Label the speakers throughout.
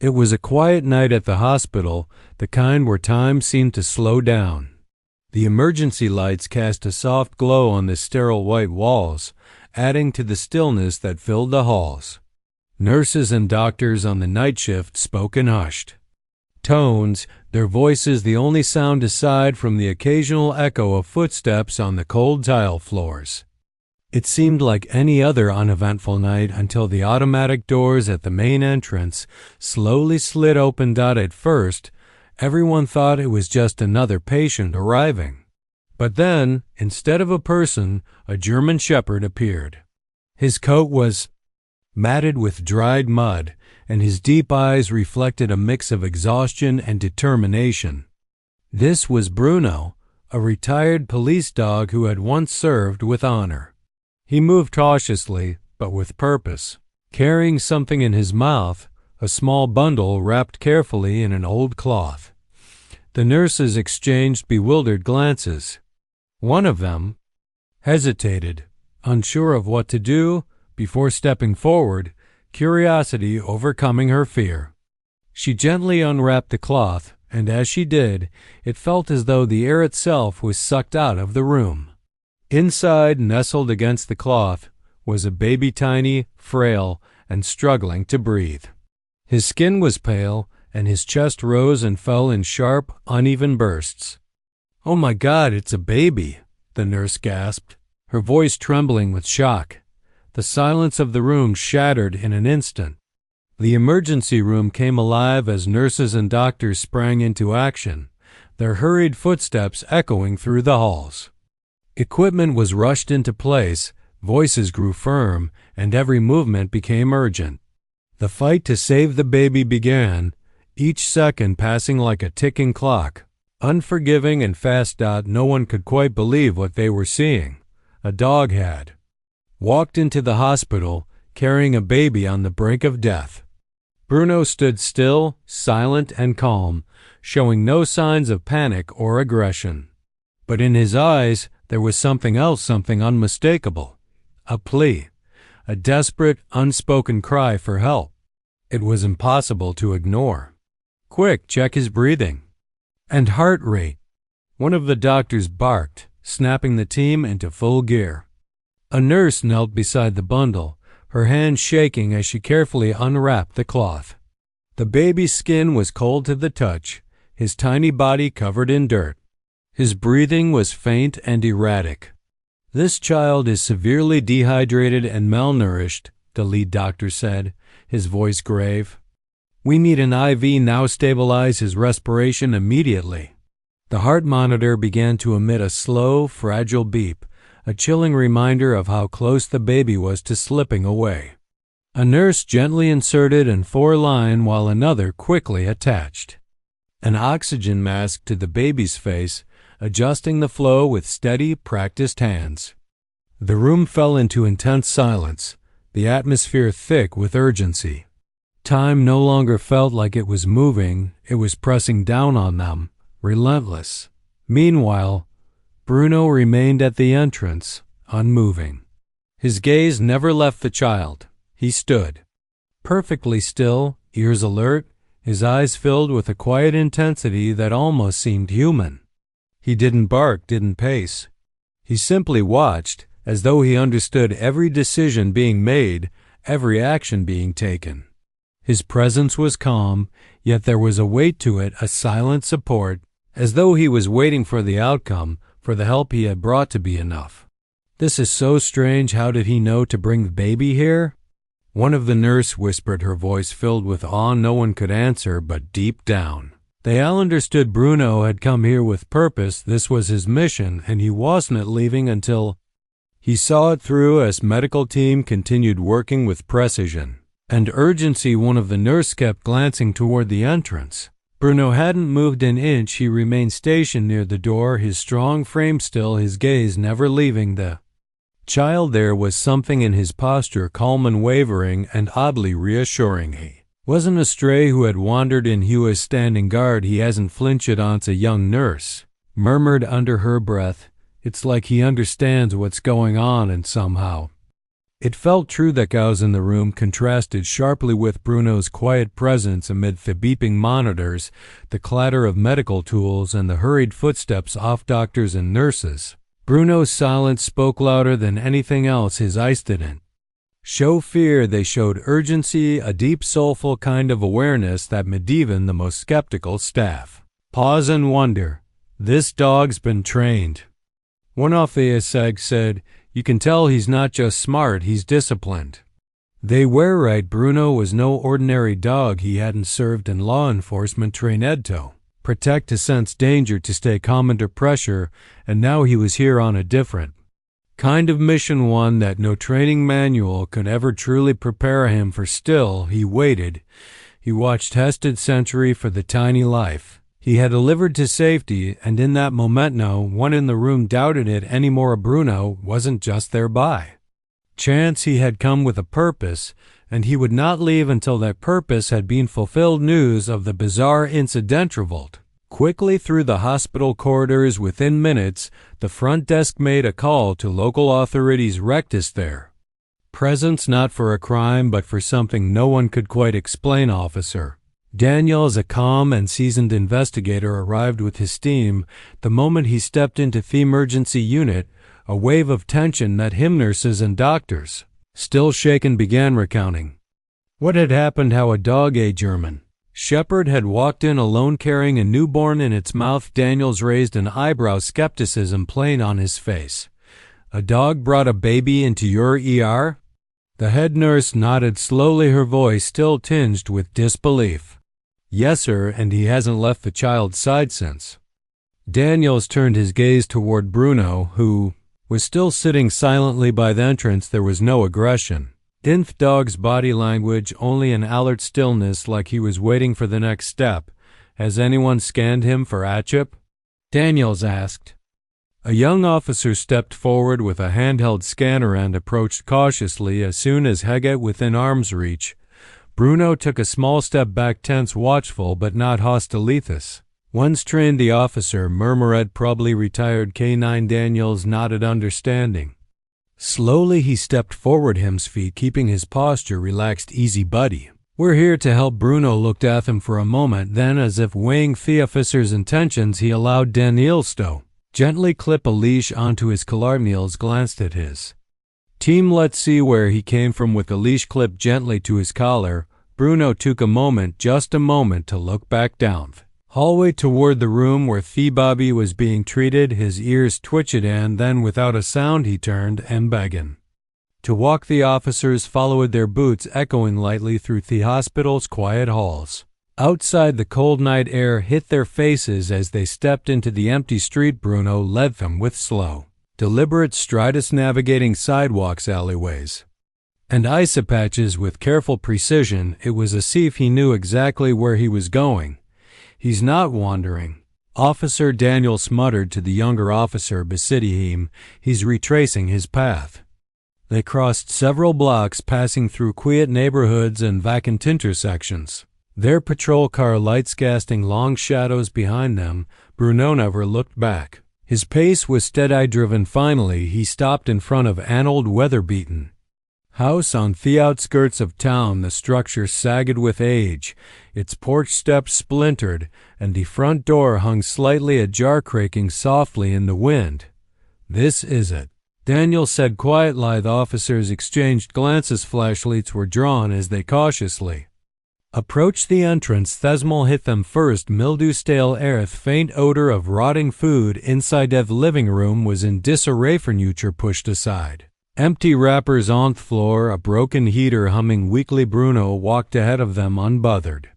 Speaker 1: It was a quiet night at the hospital, the kind where time seemed to slow down. The emergency lights cast a soft glow on the sterile white walls, adding to the stillness that filled the halls. Nurses and doctors on the night shift spoke in hushed tones, their voices the only sound aside from the occasional echo of footsteps on the cold tile floors. It seemed like any other uneventful night until the automatic doors at the main entrance slowly slid open. At first, everyone thought it was just another patient arriving. But then, instead of a person, a German shepherd appeared. His coat was matted with dried mud, and his deep eyes reflected a mix of exhaustion and determination. This was Bruno, a retired police dog who had once served with honor. He moved cautiously, but with purpose, carrying something in his mouth, a small bundle wrapped carefully in an old cloth. The nurses exchanged bewildered glances. One of them hesitated, unsure of what to do, before stepping forward, curiosity overcoming her fear. She gently unwrapped the cloth, and as she did, it felt as though the air itself was sucked out of the room. Inside, nestled against the cloth, was a baby, tiny, frail, and struggling to breathe. His skin was pale, and his chest rose and fell in sharp, uneven bursts. "Oh my God, it's a baby," the nurse gasped, her voice trembling with shock. The silence of the room shattered in an instant. The emergency room came alive as nurses and doctors sprang into action, their hurried footsteps echoing through the halls. Equipment was rushed into place, voices grew firm, and every movement became urgent. The fight to save the baby began, each second passing like a ticking clock, unforgiving and fast. No one could quite believe what they were seeing. A dog had walked into the hospital, carrying a baby on the brink of death. Bruno stood still, silent and calm, showing no signs of panic or aggression. But in his eyes there was something else, something unmistakable. A plea, a desperate, unspoken cry for help. It was impossible to ignore. "Quick, check his breathing and heart rate," one of the doctors barked, snapping the team into full gear. A nurse knelt beside the bundle, her hand shaking as she carefully unwrapped the cloth. The baby's skin was cold to the touch, his tiny body covered in dirt. His breathing was faint and erratic. "This child is severely dehydrated and malnourished," the lead doctor said, his voice grave. "We need an IV now. Stabilize his respiration immediately." The heart monitor began to emit a slow, fragile beep, a chilling reminder of how close the baby was to slipping away. A nurse gently inserted an IV line while another quickly attached an oxygen mask to the baby's face, adjusting the flow with steady, practiced hands. The room fell into intense silence, the atmosphere thick with urgency. Time no longer felt like it was moving, it was pressing down on them, relentless. Meanwhile, Bruno remained at the entrance, unmoving. His gaze never left the child. He stood, perfectly still, ears alert, his eyes filled with a quiet intensity that almost seemed human. He didn't bark, didn't pace. He simply watched, as though he understood every decision being made, every action being taken. His presence was calm, yet there was a weight to it, a silent support, as though he was waiting for the outcome, for the help he had brought to be enough. "This is so strange. How did he know to bring the baby here?" One of the nurses whispered, her voice filled with awe. No one could answer, but deep down, they all understood Bruno had come here with purpose. This was his mission, and he wasn't leaving until he saw it through. As medical team continued working with precision and urgency, one of the nurses kept glancing toward the entrance. Bruno hadn't moved an inch. He remained stationed near the door, his strong frame still, his gaze never leaving the child. There was something in his posture, calm and wavering, and oddly reassuring. He wasn't a stray who had wandered in. He was standing guard. He hasn't flinched. A young nurse murmured under her breath, "It's like he understands what's going on, and somehow It felt true that cows in the room contrasted sharply with Bruno's quiet presence amid the beeping monitors, the clatter of medical tools, and the hurried footsteps of doctors and nurses. Bruno's silence spoke louder than anything else his eyes didn't show fear. They showed urgency, a deep, soulful kind of awareness that made even the most skeptical staff pause and wonder. This dog's been trained. One officer said, "You can tell he's not just smart, he's disciplined." They were right. Bruno was no ordinary dog. He hadn't served in law enforcement, trained to protect, to sense danger, to stay calm under pressure, and now he was here on a different kind of mission, one that no training manual could ever truly prepare him for. Still, he waited. He watched tested century for the tiny life he had delivered to safety, and in that moment no one in the room doubted it anymore. Bruno wasn't just there by chance. He had come with a purpose, and he would not leave until that purpose had been fulfilled. News of the bizarre incident traveled quickly through the hospital corridors. Within minutes, the front desk made a call to local authorities. Rectus their presence, not for a crime, but for something no one could quite explain. Officer Daniel, as a calm and seasoned investigator, arrived with his team. The moment he stepped into the emergency unit, a wave of tension that him. Nurses and doctors, still shaken, began recounting what had happened, how a dog, a German shepherd, had walked in alone carrying a newborn in its mouth. Daniels raised an eyebrow, skepticism plain on his face. "A dog brought a baby into your ER?" The head nurse nodded slowly, her voice still tinged with disbelief. "Yes, sir, and he hasn't left the child's side since." Daniels turned his gaze toward Bruno, who was still sitting silently by the entrance. There was no aggression in the dog's body language, only an alert stillness, like he was waiting for the next step. "Has anyone scanned him for ACHIP?" Daniels asked. A young officer stepped forward with a handheld scanner and approached cautiously. As soon as he got within arm's reach, Bruno took a small step back, tense, watchful, but not hostile. "Once trained," the officer murmured, "probably retired K9." Daniels nodded, understanding. Slowly he stepped forward, his feet keeping his posture relaxed. "Easy, buddy. We're here to help." Bruno looked at him for a moment, then, as if weighing the officer's intentions, he allowed Daniels to gently clip a leash onto his collar. Daniels glanced at his team. "Let's see where he came from." With the leash clipped gently to his collar, Bruno took a moment, just a moment, to look back down the hallway toward the room where the Bobby was being treated. His ears twitched, and then, without a sound, he turned and began to walk. The officers followed, their boots echoing lightly through the hospital's quiet halls. Outside, the cold night air hit their faces as they stepped into the empty street. Bruno led them with slow, deliberate strides, navigating sidewalks, alleyways, and ice patches with careful precision. It was as if he knew exactly where he was going. "He's not wandering," Officer Daniels muttered to the younger officer beside him. "He's retracing his path." They crossed several blocks, passing through quiet neighborhoods and vacant intersections, their patrol car lights casting long shadows behind them. Bruno never looked back. His pace was steady, driven. Finally, he stopped in front of an old, weather-beaten house on the outskirts of town. The structure sagged with age, its porch steps splintered, and the front door hung slightly ajar, creaking softly in the wind. "This is it," Daniel said quietly. The officers exchanged glances. Flashlights were drawn as they cautiously approached the entrance. Thesmal hit them first. Mildew, stale air, the faint odor of rotting food. Inside, the living room was in disarray, furniture pushed aside, empty wrappers on the floor, a broken heater humming weakly. Bruno walked ahead of them, unbothered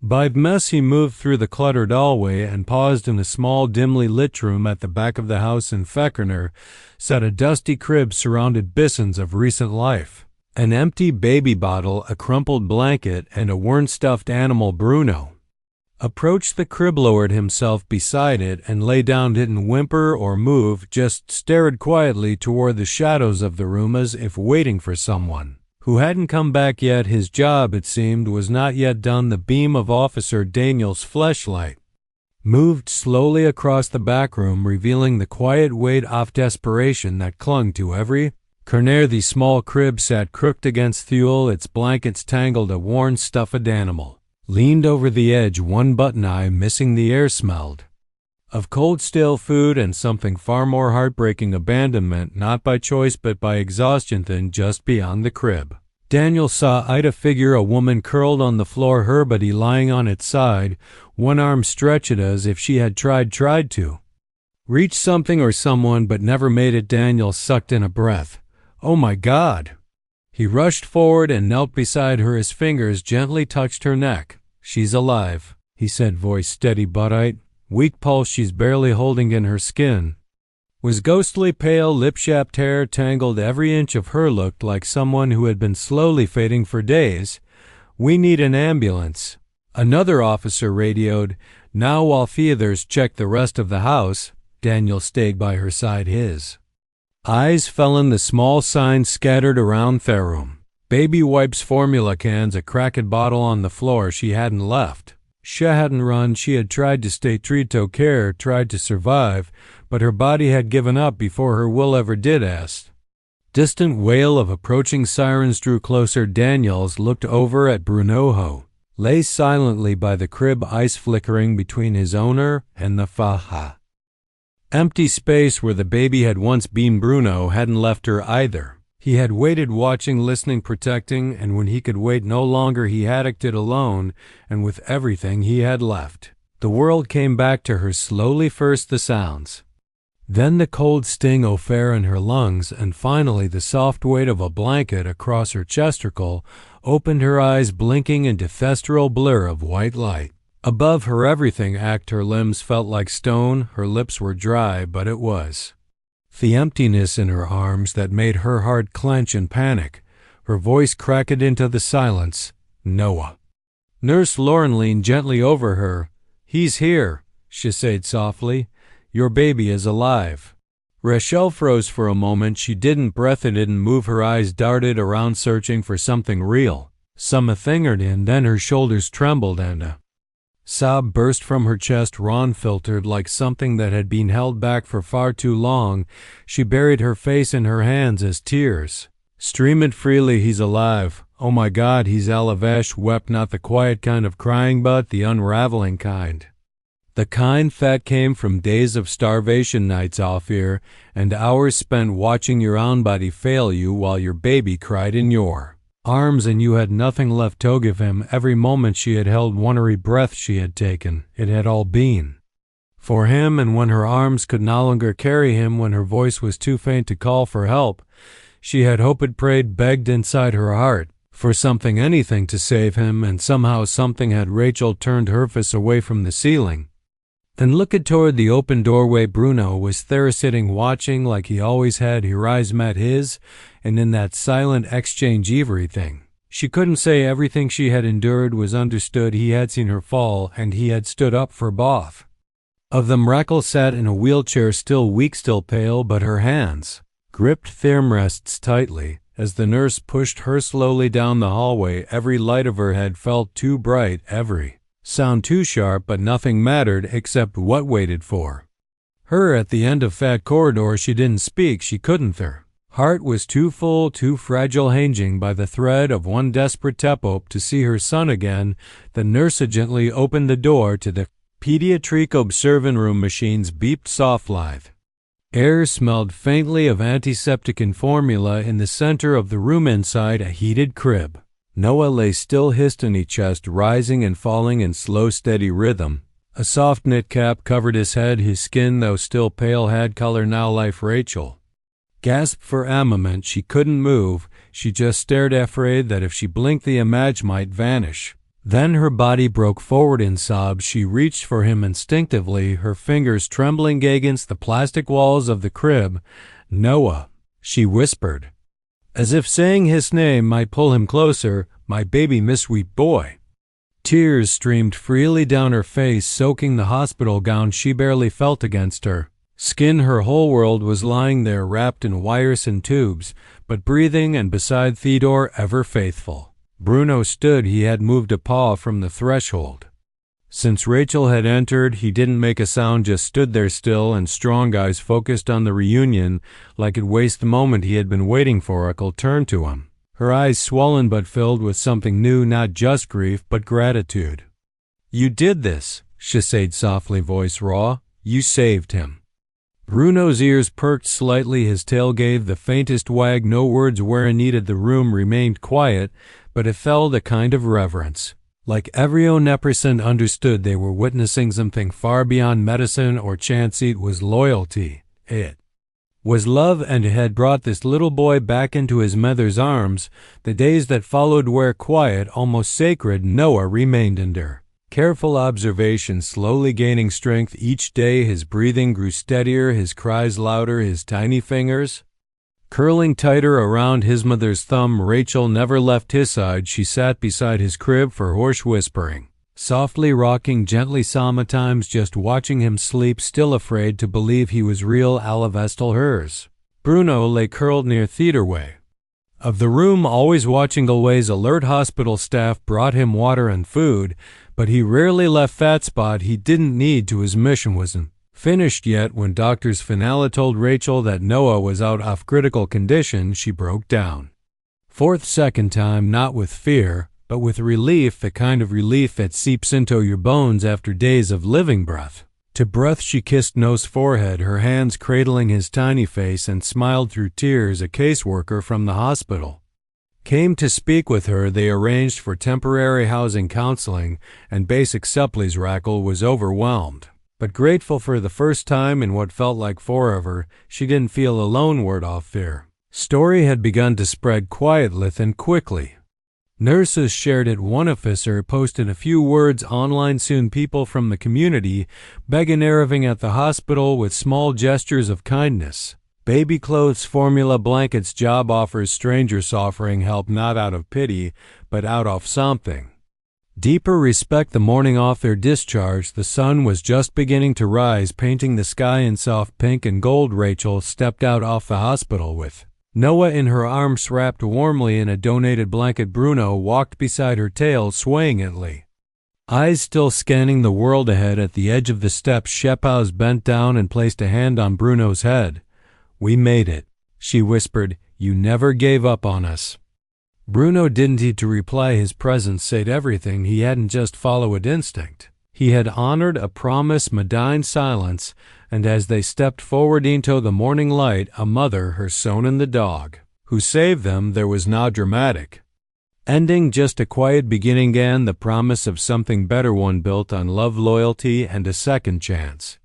Speaker 1: by the mess. He moved through the cluttered hallway and paused in a small, dimly lit room at the back of the house. In the corner sat a dusty crib surrounded basins of recent life, an empty baby bottle, a crumpled blanket, and a worn stuffed animal. Bruno approached the crib, lowered himself beside it, and lay down. Didn't whimper or move, just stared quietly toward the shadows of the room, as if waiting for someone who hadn't come back yet. His job, it seemed, was not yet done. The beam of Officer Daniels' flashlight moved slowly across the back room, revealing the quiet weight of desperation that clung to every Corner, the small crib, sat crooked against Thule, its blankets tangled, a worn stuffed animal leaned over the edge, one button eye missing. The air smelled of cold stale food and something far more heartbreaking, abandonment, not by choice but by exhaustion. Then just beyond the crib, Daniel saw Ida figure, a woman curled on the floor, her body lying on its side, one arm stretched as if she had tried to reach something or someone but never made it. Daniel sucked in a breath. Oh my God! He rushed forward and knelt beside her. His fingers gently touched her neck. She's alive, he said, voice steady but tight. Weak pulse, she's barely holding in. Her skin was ghostly pale, lip-chapped hair tangled. Every inch of her looked like someone who had been slowly fading for days. We need an ambulance, another officer radioed. Now, while the others checked the rest of the house, Daniel stayed by her side. His eyes fell on the small signs scattered around the room. Baby wipes, formula cans, a cracked bottle on the floor. She hadn't left. She hadn't run. She had tried to stay true to care, tried to survive, but her body had given up before her will ever did. Distant wail of approaching sirens drew closer. Daniels looked over at Bruno, who lay silently by the crib, ice flickering between his owner and the empty space where the baby had once been. Bruno hadn't left her either. He had waited, watching, listening, protecting, and when he could wait no longer, he had acted alone, and with everything he had left. The world came back to her slowly, first the sounds, then the cold sting of air in her lungs, and finally the soft weight of a blanket across her chesticle. Opened her eyes, blinking into thestral blur of white light. Above her, everything ached. Her limbs felt like stone, her lips were dry, but it was the emptiness in her arms that made her heart clench in panic. Her voice cracked into the silence. Noah. Nurse Lauren leaned gently over her. He's here, she said softly. Your baby is alive. Rachel froze for a moment. She didn't breath, it didn't move. Her eyes darted around, searching for something real, something, and then her shoulders trembled and a sob burst from her chest, raw, filtered, like something that had been held back for far too long. She buried her face in her hands as tears streamed freely. He's alive. Oh my God, he's Alavesh wept, not the quiet kind of crying, but the unraveling kind. The kind that came from days of starvation, nights off here, and hours spent watching your own body fail you while your baby cried in your arms and you had nothing left to give him. Every moment she had held, every breath she had taken, it had all been for him. And when her arms could no longer carry him, when her voice was too faint to call for help, she had hoped, prayed, begged inside her heart for something, anything to save him. And somehow something had. Rachel turned her face away from the ceiling and looked toward the open doorway. Bruno was there, sitting, watching like he always had. Her eyes met his, and in that silent exchange everything she couldn't say, everything she had endured, was understood. He had seen her fall, and he had stood up for both of them. Raquel sat in a wheelchair, still weak, still pale, but her hands gripped armrests tightly as the nurse pushed her slowly down the hallway. Every light of her head felt too bright, every sound too sharp, but nothing mattered except what waited for her at the end of that corridor. She didn't speak, she couldn't. Her heart was too full, too fragile, hanging by the thread of one desperate hope to see her son again. The nurse gently opened the door to the pediatric observation room. Machines beeped soft, lithe air smelled faintly of antiseptic and formula. In the center of the room, inside a heated crib, Noah lay still, his tiny chest rising and falling in slow, steady rhythm. A soft knit cap covered his head. His skin, though still pale, had color now. Life. Rachel gasped for a moment. She couldn't move. She just stared, afraid that if she blinked the image might vanish. Then her body broke forward in sobs. She reached for him instinctively, her fingers trembling against the plastic walls of the crib. Noah, she whispered, as if saying his name might pull him closer. My baby, my sweet boy. Tears streamed freely down her face, soaking the hospital gown she barely felt against her skin. Her whole world was lying there, wrapped in wires and tubes, but breathing, and beside Theodore, ever faithful, Bruno stood. He had moved a paw from the threshold. Since Rachel had entered, he didn't make a sound, just stood there still and strong, eyes focused on the reunion like it'd waste the moment he had been waiting for. Rachel turned to him, her eyes swollen but filled with something new, not just grief but gratitude. "You did this," she said softly, voice raw. "You saved him." Bruno's ears perked slightly, his tail gave the faintest wag. No words were needed. The room remained quiet, but it felt a kind of reverence. Like every person understood they were witnessing something far beyond medicine or chance. It was loyalty. It was love, and it had brought this little boy back into his mother's arms. The days that followed were quiet, almost sacred. Noah remained under careful observation, slowly gaining strength each day. His breathing grew steadier, his cries louder, his tiny fingers curling tighter around his mother's thumb. Rachel never left his side. She sat beside his crib for hoarse whispering, softly rocking gently, sometimes just watching him sleep, still afraid to believe he was real. Vestal hers. Bruno lay curled near theater way of the room, always watching. Always alert. Hospital staff brought him water and food, but he rarely left that spot. He didn't need to. His mission wasn't finished yet. When doctors finally told Rachel that Noah was out of critical condition, she broke down. Second time, not with fear, but with relief, the kind of relief that seeps into your bones after days of living. Breath to breath, she kissed Noah's forehead, her hands cradling his tiny face, and smiled through tears. A caseworker from the hospital came to speak with her. They arranged for temporary housing, counseling, and basic supplies. Rachel was overwhelmed, but grateful. For the first time in what felt like forever, she didn't feel alone. Word of fear story had begun to spread quietly and quickly. Nurses shared it. One officer posted a few words online. Soon people from the community began arriving at the hospital with small gestures of kindness. Baby clothes, formula, blankets, job offers, strangers offering help not out of pity, but out of something deeper, respect. The morning off their discharge, the sun was just beginning to rise, painting the sky in soft pink and gold. Rachel stepped out off the hospital with Noah in her arms, wrapped warmly in a donated blanket. Bruno walked beside her, tail swaying gently, eyes still scanning the world ahead. At the edge of the steps, Shepaz bent down and placed a hand on Bruno's head. "We made it," she whispered. "You never gave up on us." Bruno didn't need to reply. His presence said everything. He hadn't just followed instinct. He had honored a promise. Medine silence, and as they stepped forward into the morning light, a mother, her son and the dog who saved them, there was no dramatic ending, just a quiet beginning and the promise of something better, one built on love, loyalty, and a second chance.